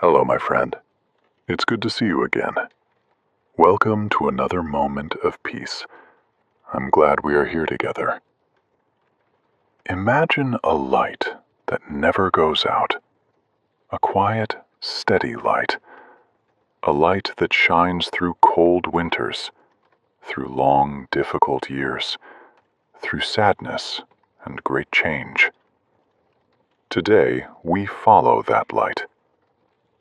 Hello, my friend. It's good to see you again. Welcome to another moment of peace. I'm glad we are here together. Imagine a light that never goes out. A quiet, steady light. A light that shines through cold winters, through long, difficult years, through sadness and great change. Today, we follow that light.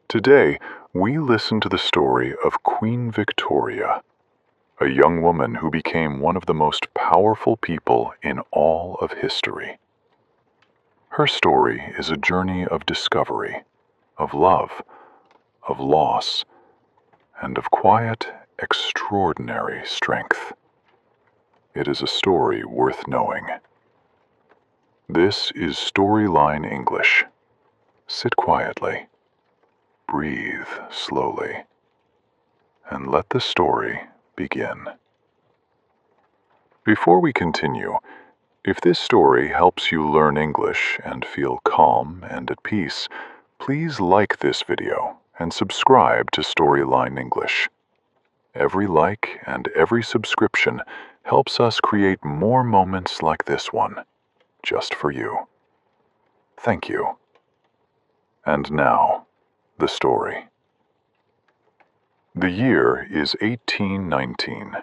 Today, we listen to the story of Queen Victoria, a young woman who became one of the most powerful people in all of history. Her story is a journey of discovery, of love, of loss, and of quiet, extraordinary strength. It is a story worth knowing. This is Storyline English. Sit quietly. Breathe slowly, and let the story begin. Before we continue, if this story helps you learn English and feel calm and at peace, please like this video and subscribe to Storyline English. Every like and every subscription helps us create more moments like this one, just for you. Thank you. And now, the story. The year is 1819.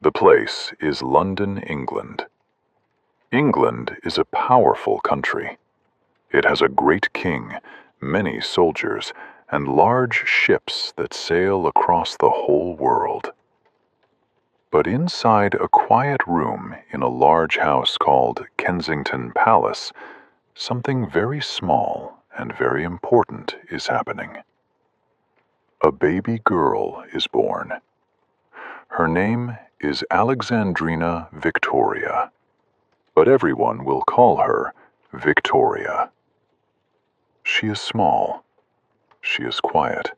The place is London, England. England is a powerful country. It has a great king, many soldiers, and large ships that sail across the whole world. But inside a quiet room in a large house called Kensington Palace, something very small and very important is happening. A baby girl is born. Her name is Alexandrina Victoria, but everyone will call her Victoria. She is small. She is quiet.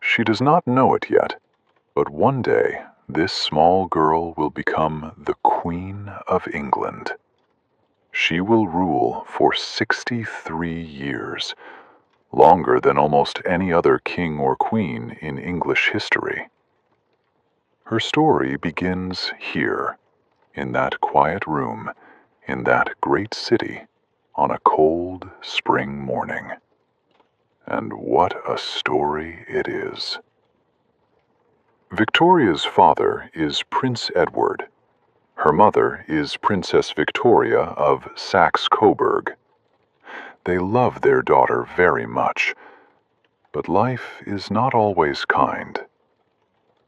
She does not know it yet, but one day this small girl will become the Queen of England. She will rule for 63 years, longer than almost any other king or queen in English history. Her story begins here, in that quiet room, in that great city, on a cold spring morning. And what a story it is. Victoria's father is Prince Edward. Her mother is Princess Victoria of Saxe-Coburg. They love their daughter very much, but life is not always kind.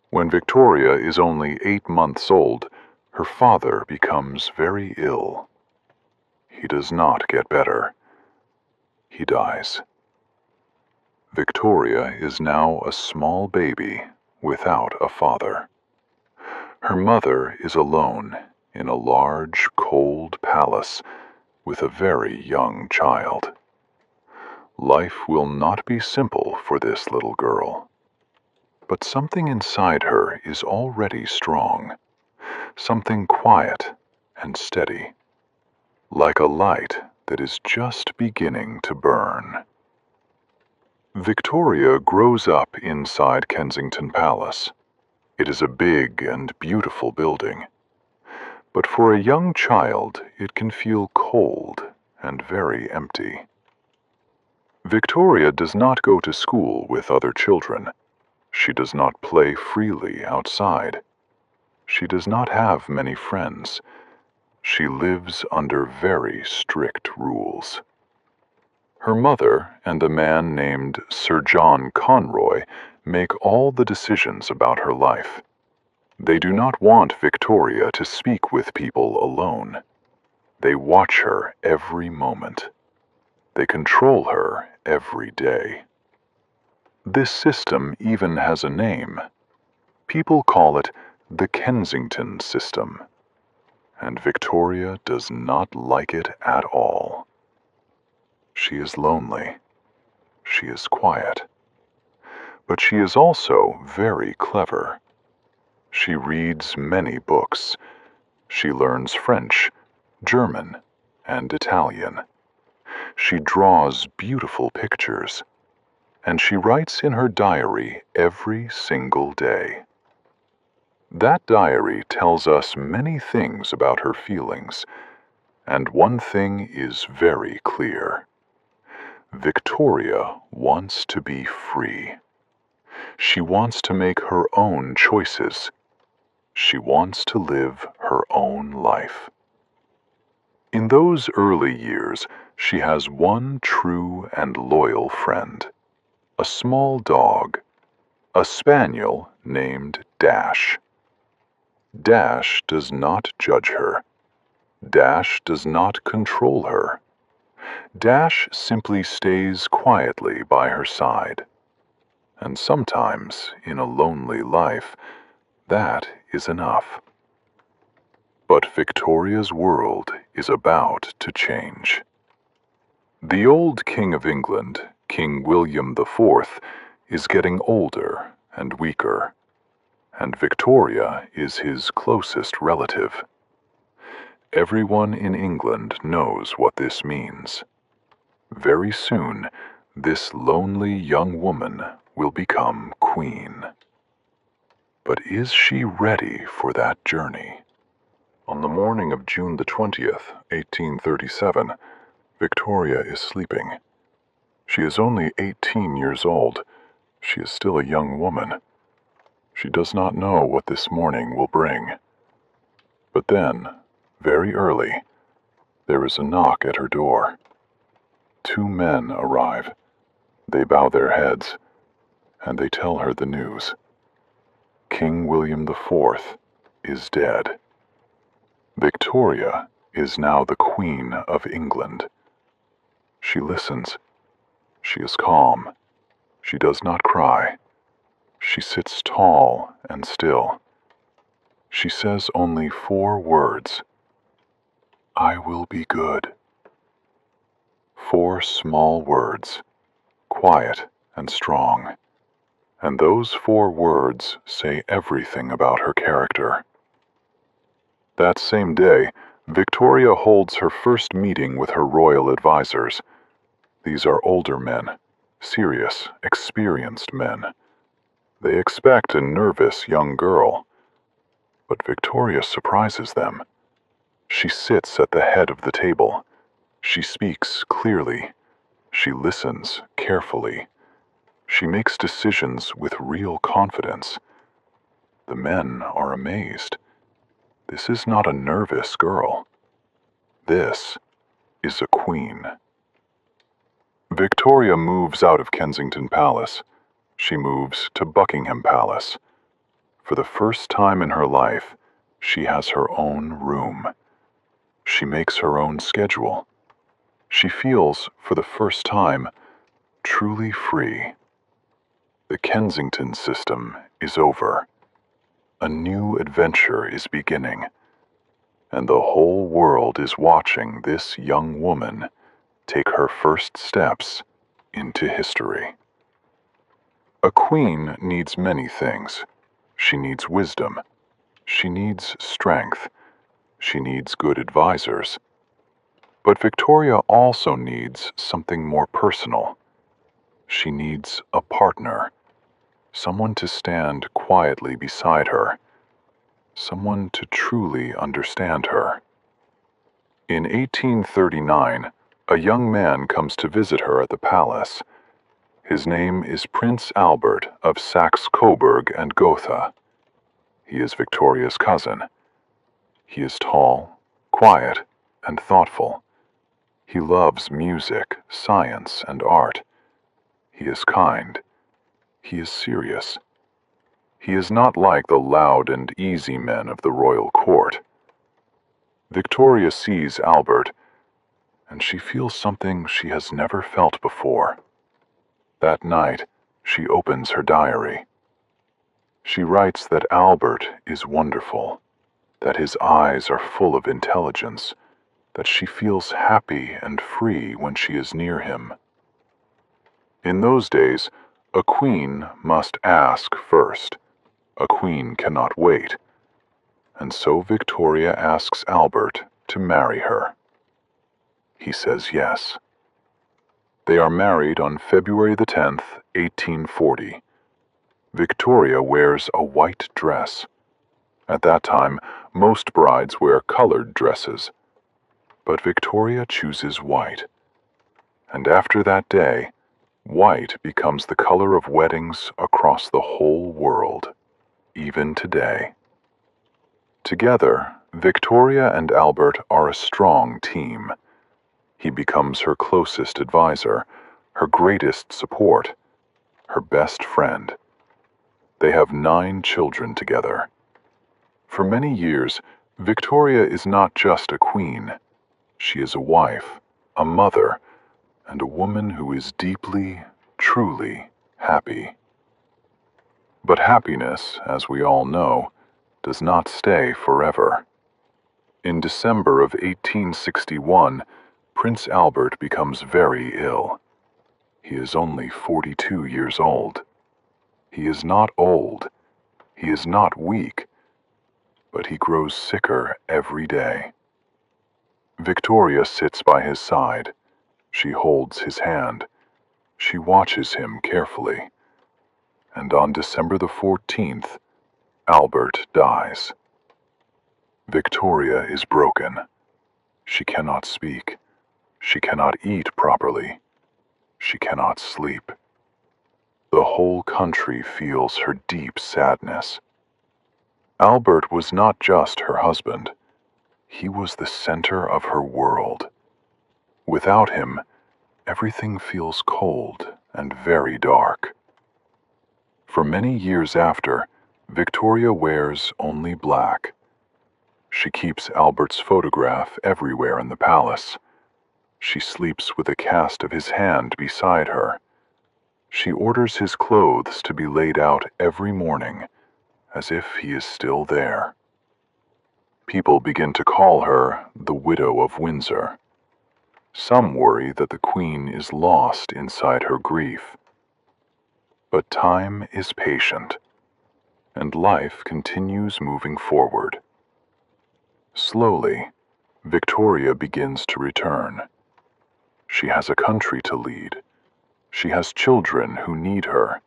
When Victoria is only 8 months old, her father becomes very ill. He does not get better. He dies. Victoria is now a small baby without a father. Her mother is alone in a large, cold palace with a very young child. Life will not be simple for this little girl. But something inside her is already strong, something quiet and steady, like a light that is just beginning to burn. Victoria grows up inside Kensington Palace. It is a big and beautiful building. But for a young child, it can feel cold and very empty. Victoria does not go to school with other children. She does not play freely outside. She does not have many friends. She lives under very strict rules. Her mother and a man named Sir John Conroy make all the decisions about her life. They do not want Victoria to speak with people alone. They watch her every moment. They control her every day. This system even has a name. People call it the Kensington system. And Victoria does not like it at all. She is lonely. She is quiet. But she is also very clever. She reads many books. She learns French, German, and Italian. She draws beautiful pictures. and she writes in her diary every single day. That diary tells us many things about her feelings, and one thing is very clear. Victoria wants to be free. She wants to make her own choices. She wants to live her own life. In those early years, she has one true and loyal friend, a small dog, a spaniel named Dash. Dash does not judge her. Dash does not control her. Dash simply stays quietly by her side. And sometimes, in a lonely life, that is enough. But Victoria's world is about to change. The old King of England, King William IV, is getting older and weaker, and Victoria is his closest relative. Everyone in England knows what this means. Very soon, this lonely young woman will become queen. But is she ready for that journey? On the morning of June the 20th, 1837, Victoria is sleeping. She is only 18 years old. She is still a young woman. She does not know what this morning will bring. But then, very early, there is a knock at her door. Two men arrive. They bow their heads, and they tell her the news. King William IV is dead. Victoria is now the Queen of England. She listens. She is calm. She does not cry. She sits tall and still. She says only 4 words. I will be good. 4 small words, quiet and strong. And those 4 words say everything about her character. That same day, Victoria holds her first meeting with her royal advisors. These are older men, serious, experienced men. They expect a nervous young girl. But Victoria surprises them. She sits at the head of the table. She speaks clearly. She listens carefully. She makes decisions with real confidence. The men are amazed. This is not a nervous girl. This is a queen. Victoria moves out of Kensington Palace. She moves to Buckingham Palace. For the first time in her life, she has her own room. She makes her own schedule. She feels, for the first time, truly free. The Kensington system is over. A new adventure is beginning, and the whole world is watching this young woman take her first steps into history. A queen needs many things. She needs wisdom. She needs strength. She needs good advisors. But Victoria also needs something more personal. She needs a partner, someone to stand quietly beside her, someone to truly understand her. In 1839, a young man comes to visit her at the palace. His name is Prince Albert of Saxe-Coburg and Gotha. He is Victoria's cousin. He is tall, quiet, and thoughtful. He loves music, science, and art. He is kind. He is serious. He is not like the loud and easy men of the royal court. Victoria sees Albert, and she feels something she has never felt before. That night, she opens her diary. She writes that Albert is wonderful, that his eyes are full of intelligence, that she feels happy and free when she is near him. In those days, a queen must ask first. A queen cannot wait. And so Victoria asks Albert to marry her. He says yes. They are married on February the 10th, 1840. Victoria wears a white dress. At that time, most brides wear colored dresses, but Victoria chooses white. And after that day, white becomes the color of weddings across the whole world, even today. Together, Victoria and Albert are a strong team. He becomes her closest advisor, her greatest support, her best friend. They have 9 children together. For many years, Victoria is not just a queen. She is a wife, a mother, and a woman who is deeply, truly happy. But happiness, as we all know, does not stay forever. In December of 1861, Prince Albert becomes very ill. He is only 42 years old. He is not old. He is not weak. But he grows sicker every day. Victoria sits by his side. She holds his hand. She watches him carefully. And on December the 14th, Albert dies. Victoria is broken. She cannot speak. She cannot eat properly. She cannot sleep. The whole country feels her deep sadness. Albert was not just her husband. He was the center of her world. Without him, everything feels cold and very dark. For many years after, Victoria wears only black. She keeps Albert's photograph everywhere in the palace. She sleeps with a cast of his hand beside her. She orders his clothes to be laid out every morning, as if he is still there. People begin to call her the Widow of Windsor. Some worry that the Queen is lost inside her grief. But time is patient, and life continues moving forward. Slowly, Victoria begins to return. She has a country to lead. She has children who need her.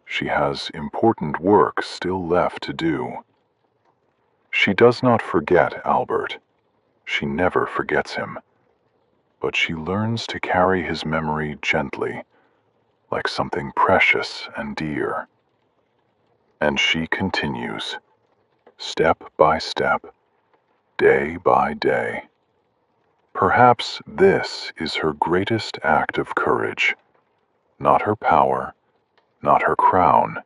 She has important work still left to do. She does not forget Albert. She never forgets him. But she learns to carry his memory gently, like something precious and dear. And she continues, step by step, day by day. Perhaps this is her greatest act of courage. Not her power, not her crown,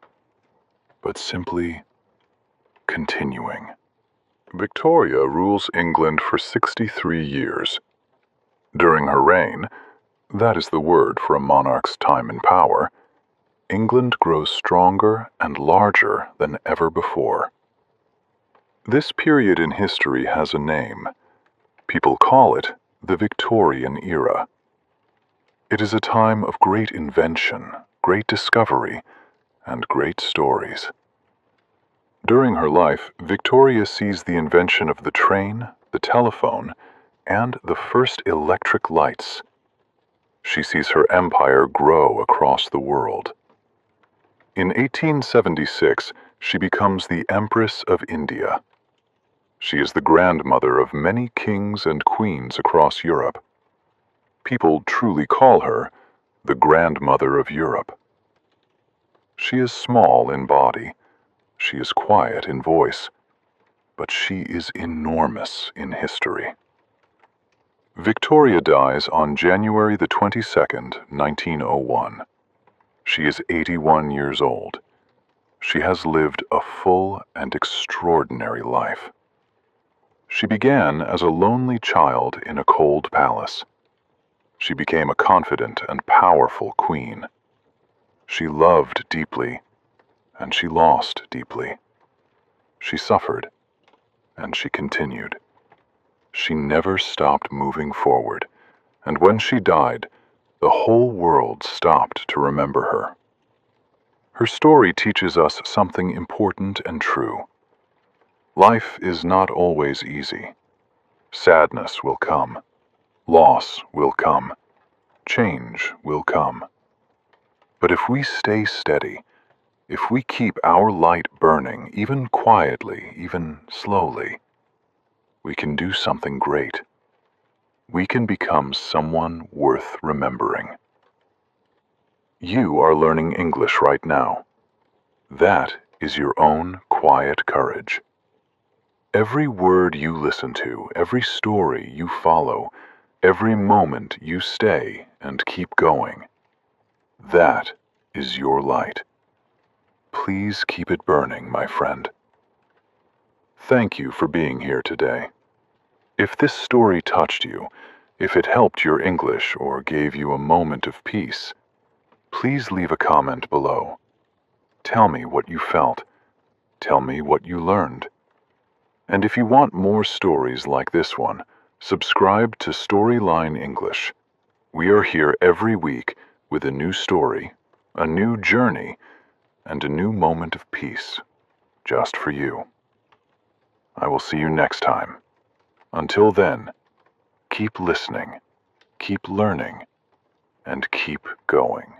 but simply continuing. Victoria rules England for 63 years. During her reign, that is the word for a monarch's time in power, England grows stronger and larger than ever before. This period in history has a name. People call it the Victorian Era. It is a time of great invention, great discovery, and great stories. During her life, Victoria sees the invention of the train, the telephone, and the first electric lights. She sees her empire grow across the world. In 1876, she becomes the Empress of India. She is the grandmother of many kings and queens across Europe. People truly call her the grandmother of Europe. She is small in body. She is quiet in voice. But she is enormous in history. Victoria dies on January the 22nd, 1901. She is 81 years old. She has lived a full and extraordinary life. She began as a lonely child in a cold palace. She became a confident and powerful queen. She loved deeply, and she lost deeply. She suffered, and she continued. She never stopped moving forward, and when she died, the whole world stopped to remember her. Her story teaches us something important and true. Life is not always easy. Sadness will come. Loss will come. change will come. But if we stay steady, if we keep our light burning, even quietly, even slowly, we can do something great. We can become someone worth remembering. You are learning English right now. That is your own quiet courage. Every word you listen to, every story you follow, every moment you stay and keep going, that is your light. Please keep it burning, my friend. Thank you for being here today. If this story touched you, if it helped your English or gave you a moment of peace, please leave a comment below. Tell me what you felt. Tell me what you learned. And if you want more stories like this one, subscribe to Storyline English. We are here every week with a new story, a new journey, and a new moment of peace, just for you. I will see you next time. Until then, keep listening, keep learning, and keep going.